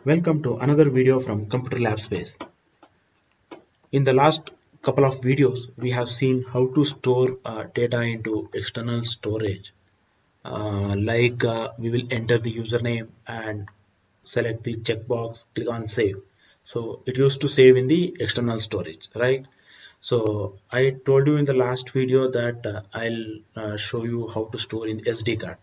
Welcome to another video from computerlabspace. In the last couple of videos, we have seen how to store data into external storage. We will enter the username and select the checkbox, click on save. So it used to save in the external storage, right? So I told you in the last video that I'll show you how to store in SD card.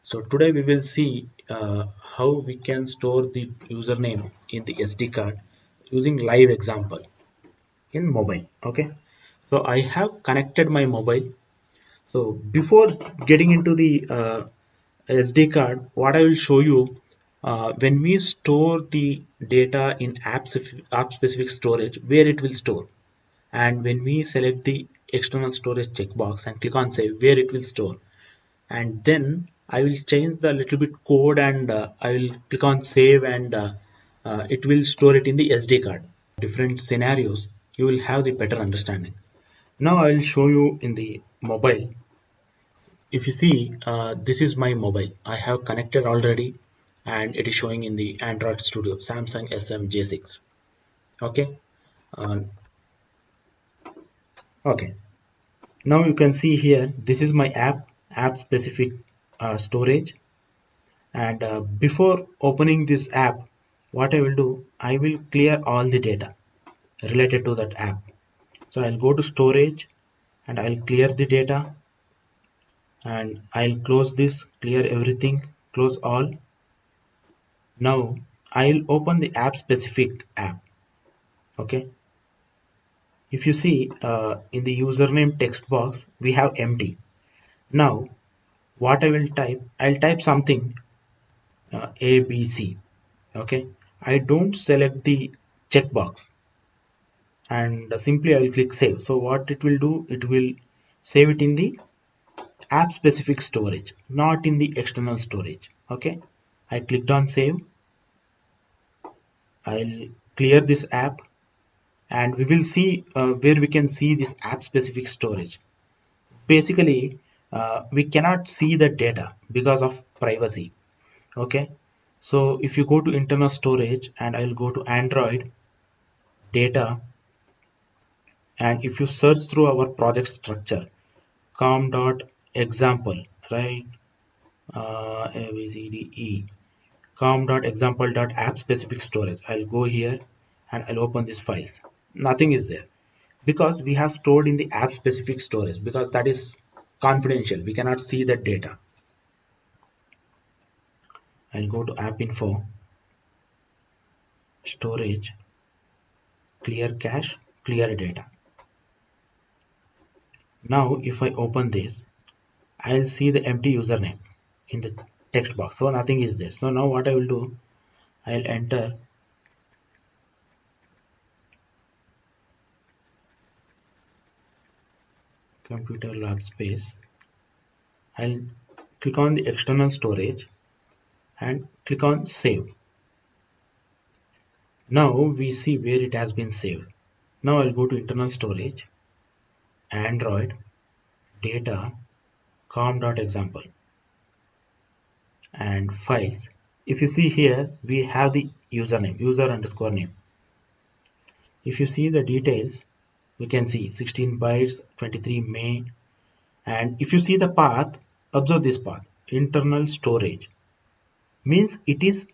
So today we will see how we can store the username in the SD card using live example in mobile. Okay, so I have connected my mobile. So before getting into the SD card, what I will show you, when we store the data in app specific storage, where it will store, and when we select the external storage checkbox and click on save, where it will store. And then I will change the little bit code and I will click on save, and it will store it in the SD card. Different scenarios, you will have the better understanding. Now I will show you in the mobile. If you see, this is my mobile. I have connected already, and it is showing in the Android Studio Samsung SM J6. Okay. uh, okay, now you can see here, this is my app specific storage. And before opening this app, what I will do, I will clear all the data related to that app. So I'll go to storage and I'll clear the data, and I'll close this, clear everything, close all. Now I'll open the app specific app. Okay, if you see, in the username text box we have empty. Now what I will type, I'll type something, ABC. Okay, I don't select the checkbox, and simply I will click save. So what it will do, it will save it in the app specific storage, not in the external storage. Okay, I clicked on save. I'll clear this app, and we will see where we can see this app specific storage. Basically, we cannot see the data because of privacy. Okay, so if you go to internal storage, and I'll go to Android data, and if you search through our project structure, com.example, right, abcde, com.example.app specific storage, I'll go here and I'll open these files. Nothing is there because we have stored in the app specific storage, because that is confidential, we cannot see that data. I'll go to app info, storage, clear cache, clear data. Now if I open this, I'll see the empty username in the text box, so nothing is there. So now what I will do, I'll enter computer lab space. I'll click on the external storage and click on save. Now we see where it has been saved. Now I'll go to internal storage, Android data, com.example, and files. If you see here, we have the username, user underscore name. If you see the details, we can see 16 bytes, 23 May. And if you see the path, observe this path, internal storage, means it is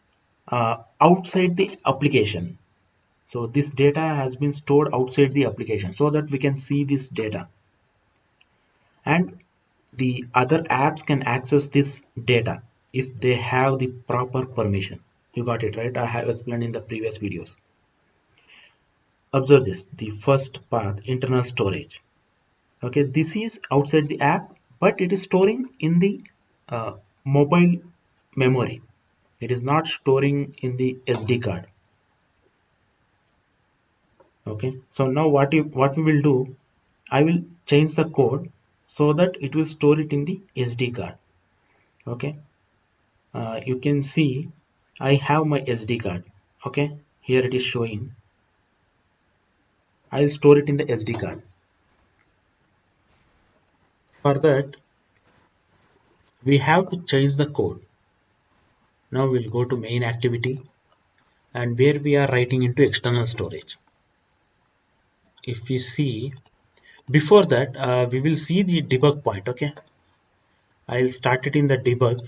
outside the application. So this data has been stored outside the application so that we can see this data, and the other apps can access this data if they have the proper permission. You got it, right? I have explained in the previous videos. Observe this, the first path, internal storage. Okay, this is outside the app, but it is storing in the mobile memory. It is not storing in the SD card. Okay, so now what we will do, I will change the code so that it will store it in the SD card. Okay, you can see I have my SD card. Okay, here it is showing. I'll store it in the SD card. For that, we have to change the code. Now we'll go to main activity, and where we are writing into external storage. If we see, before that, we will see the debug point. Okay, I'll start it in the debug.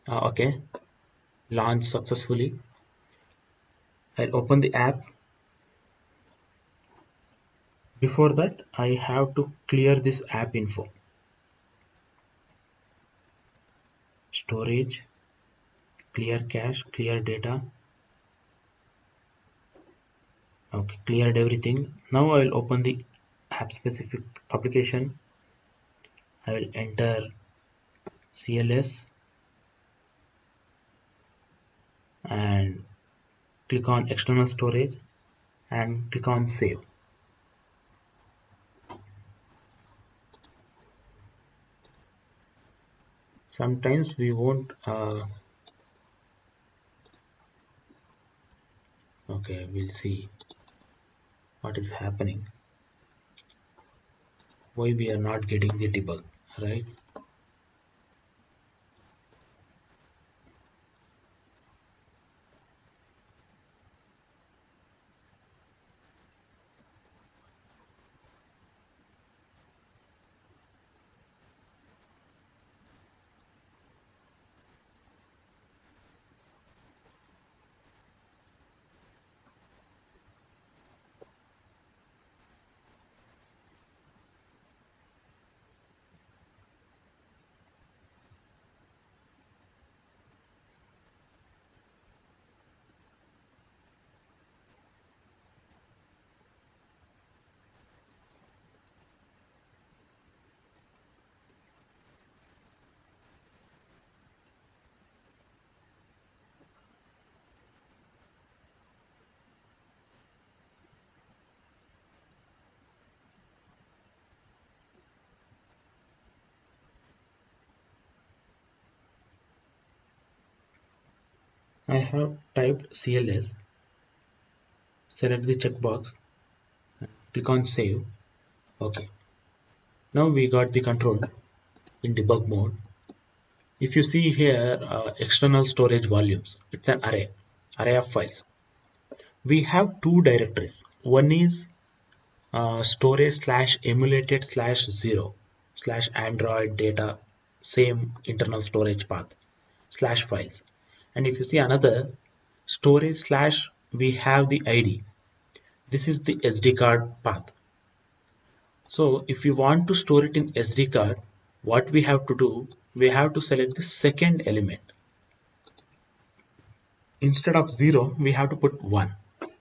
Okay, launch successfully. I'll open the app. Before that, I have to clear this app info. Storage, clear cache, clear data. Okay, cleared everything. Now I will open the app specific application. I will enter CLS and click on external storage and click on save. Sometimes we won't okay, we'll see what is happening, why we are not getting the debug, right? I have typed CLS, select the checkbox, click on save. Okay, now we got the control in debug mode. If you see here, external storage volumes, it's an array of files. We have two directories. One is storage slash emulated slash 0 slash android data, same internal storage path slash files. And if you see another storage slash, we have the ID. This is the SD card path. So if you want to store it in SD card, what we have to do, we have to select the second element. Instead of 0, we have to put 1,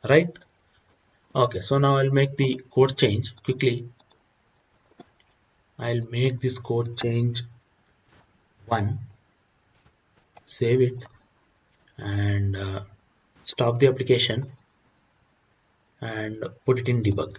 right? Okay, so now I'll make the code change quickly. I'll make this code change 1, save it, and stop the application and put it in debug.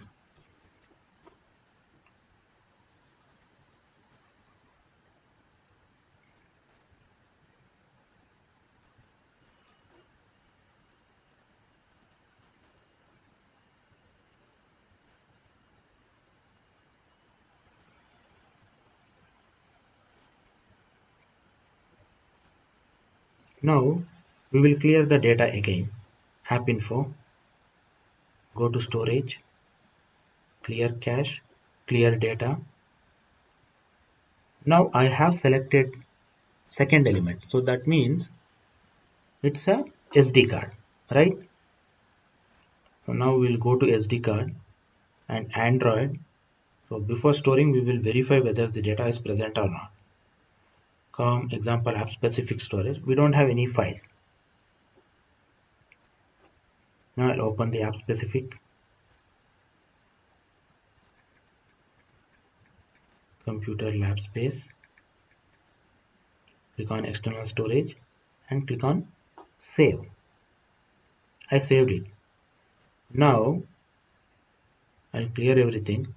Now we will clear the data again. App info, go to storage, clear cache, clear data. Now I have selected second element, so that means it's a SD card, right? So now we'll go to SD card and Android. So before storing, we will verify whether the data is present or not. Example app specific storage. We don't have any files. Now I'll open the app specific, computerlabspace, click on external storage and click on save. I saved it. Now I'll clear everything.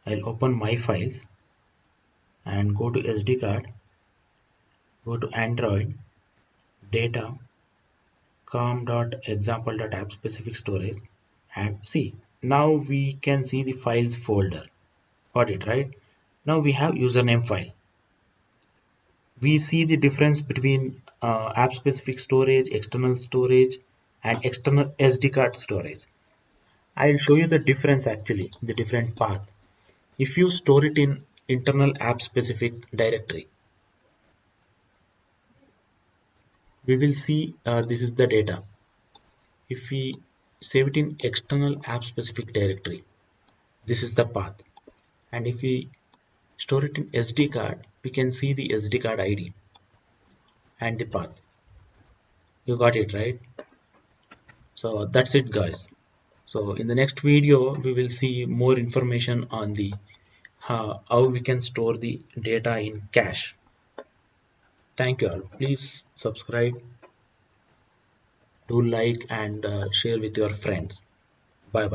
I'll open my files and go to SD card, go to Android, data, com.example.app specific storage, and see, now we can see the files folder. Got it, right? Now we have username file. we see the difference between app specific storage, external storage, and external SD card storage. I'll show you the difference actually, the different path. If you store it in internal app specific directory, we will see this is the data. If we save it in external app specific directory, this is the path. And if we store it in SD card, we can see the SD card ID and the path. You got it, right? So that's it, guys. So in the next video, we will see more information on the how we can store the data in cache. Thank you all. Please subscribe, do like, and share with your friends. Bye bye.